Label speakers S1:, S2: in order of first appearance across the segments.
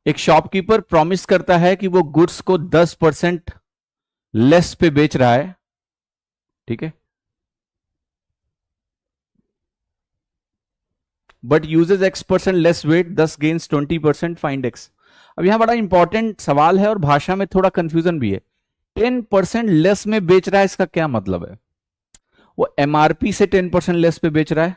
S1: एक shopkeeper promise करता है कि वो गुड्स को 10% लेस पे बेच रहा है, ठीक है, but uses X% less weight, this gains 20%, find X। अब यहां बड़ा इंपॉर्टेंट सवाल है और भाषा में थोड़ा कंफ्यूजन भी है। 10% लेस में बेच रहा है, इसका क्या मतलब है? वो एमआरपी से 10% लेस पे बेच रहा है?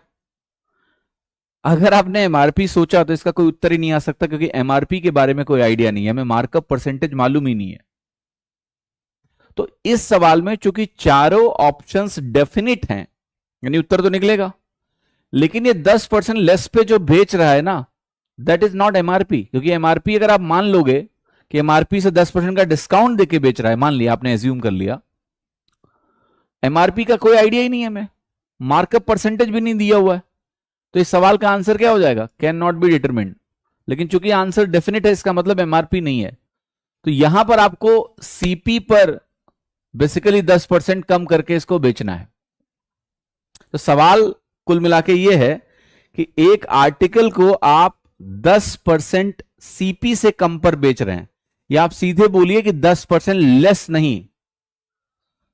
S1: अगर आपने एमआरपी सोचा तो इसका कोई उत्तर ही नहीं आ सकता, क्योंकि एमआरपी के बारे में कोई आइडिया नहीं है, हमें मार्कअप परसेंटेज मालूम ही नहीं है। तो इस सवाल में चूंकि चारों ऑप्शंस डेफिनिट हैं, यानी उत्तर तो निकलेगा, लेकिन ये 10% लेस पे जो बेच रहा है ना, दैट इज नॉट एमआरपी। क्योंकि एमआरपी अगर आप मान लोगे कि एमआरपी से 10% का डिस्काउंट देके बेच रहा है, मान लिया आपने, एज्यूम कर लिया, एमआरपी का कोई आइडिया ही नहीं है, हमें मार्कअप परसेंटेज भी नहीं दिया हुआ है, तो इस सवाल का आंसर क्या हो जाएगा? Can not be determined. लेकिन चूंकि आंसर डेफिनेट है, इसका मतलब एमआरपी नहीं है, तो यहां पर आपको सीपी पर बेसिकली 10% कम करके इसको बेचना है। तो सवाल कुल मिला के यह है कि एक आर्टिकल को आप 10% सीपी से कम पर बेच रहे हैं, या आप सीधे बोलिए कि 10% लेस नहीं,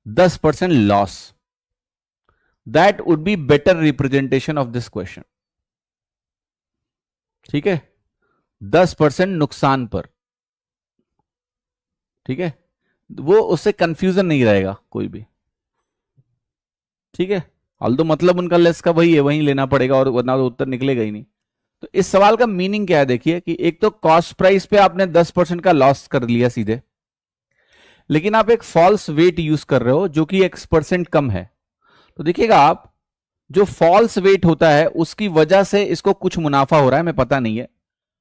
S1: 10% loss. That would be better representation of this question, ठीक है, 10% नुकसान पर, ठीक है, वो उससे कंफ्यूजन नहीं रहेगा कोई भी, ठीक है। हाल तो मतलब उनका लेस का वही है, वही लेना पड़ेगा, और वरना तो उत्तर निकलेगा ही नहीं। तो इस सवाल का मीनिंग क्या है? देखिए कि एक तो कॉस्ट प्राइस पे आपने 10% का लॉस कर लिया सीधे, लेकिन आप एक फॉल्स वेट यूज कर रहे हो जो कि X% कम है। तो देखिएगा आप, जो फॉल्स वेट होता है उसकी वजह से इसको कुछ मुनाफा हो रहा है, हमें पता नहीं है,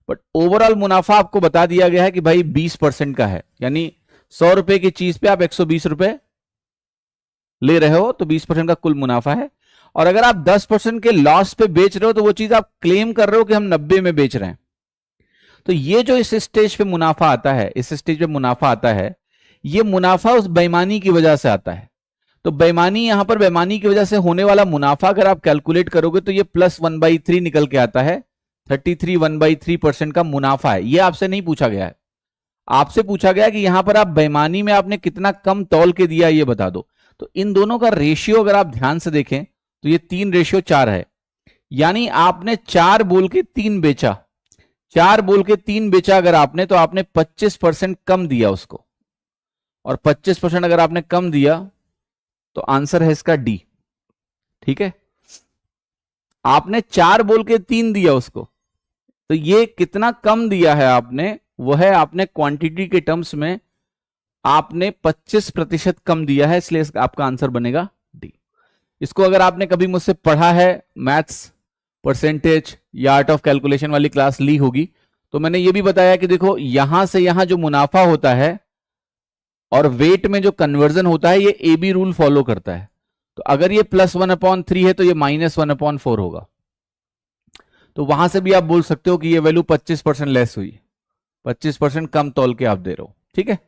S1: बट ओवरऑल मुनाफा आपको बता दिया गया है कि भाई 20% का है, यानी 100 रुपए की चीज पे आप 120 रुपए ले रहे हो, तो 20% का कुल मुनाफा है। और अगर आप 10% के लॉस पे बेच रहे हो, तो वो चीज आप क्लेम कर रहे हो कि हम 90 में बेच रहे हैं। तो ये जो इस स्टेज पे मुनाफा आता है, इस स्टेज पे मुनाफा आता है, ये मुनाफा उस बेईमानी की वजह से आता है। तो बेईमानी, यहां पर बेईमानी की वजह से होने वाला मुनाफा अगर आप कैलकुलेट करोगे तो ये +1/3 निकल के आता है। 33 1/3% का मुनाफा है। ये आपसे नहीं पूछा गया है, आपसे पूछा गया कि यहां पर आप बेईमानी में आपने कितना कम तौल के दिया, ये बता दो। तो इन दोनों का रेशियो अगर आप ध्यान से देखें तो ये 3:4 है, यानी आपने 4 बोल के 3 बेचा, 4 बोल के 3 बेचा अगर आपने, तो आपने 25% कम दिया उसको, और 25% अगर आपने कम दिया तो आंसर है इसका डी, ठीक है। आपने 4 बोल के 3 दिया उसको, तो ये कितना कम दिया है आपने, वो है आपने क्वांटिटी के टर्म्स में आपने 25% कम दिया है, इसलिए आपका आंसर बनेगा डी। इसको अगर आपने कभी मुझसे पढ़ा है, मैथ्स परसेंटेज या आर्ट ऑफ कैलकुलेशन वाली क्लास ली होगी, तो मैंने ये भी बताया कि देखो यहां से यहां जो मुनाफा होता है और वेट में जो कन्वर्जन होता है, ये ए बी रूल फॉलो करता है। तो अगर ये +1/3 है तो ये -1/4 होगा। तो वहां से भी आप बोल सकते हो कि ये वैल्यू 25% लेस हुई, 25% कम तौल के आप दे रहे हो, ठीक है।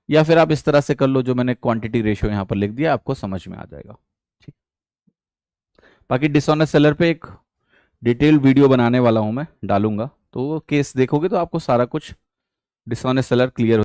S1: या फिर आप इस तरह से कर लो, जो मैंने क्वांटिटी रेशियो यहां पर लिख दिया, आपको समझ में आ जाएगा, ठीक। बाकी डिसऑनेस्ट सेलर पे एक डिटेल वीडियो बनाने वाला हूं मैं, डालूंगा, तो केस देखोगे तो आपको सारा कुछ डिसऑनेस्ट सेलर क्लियर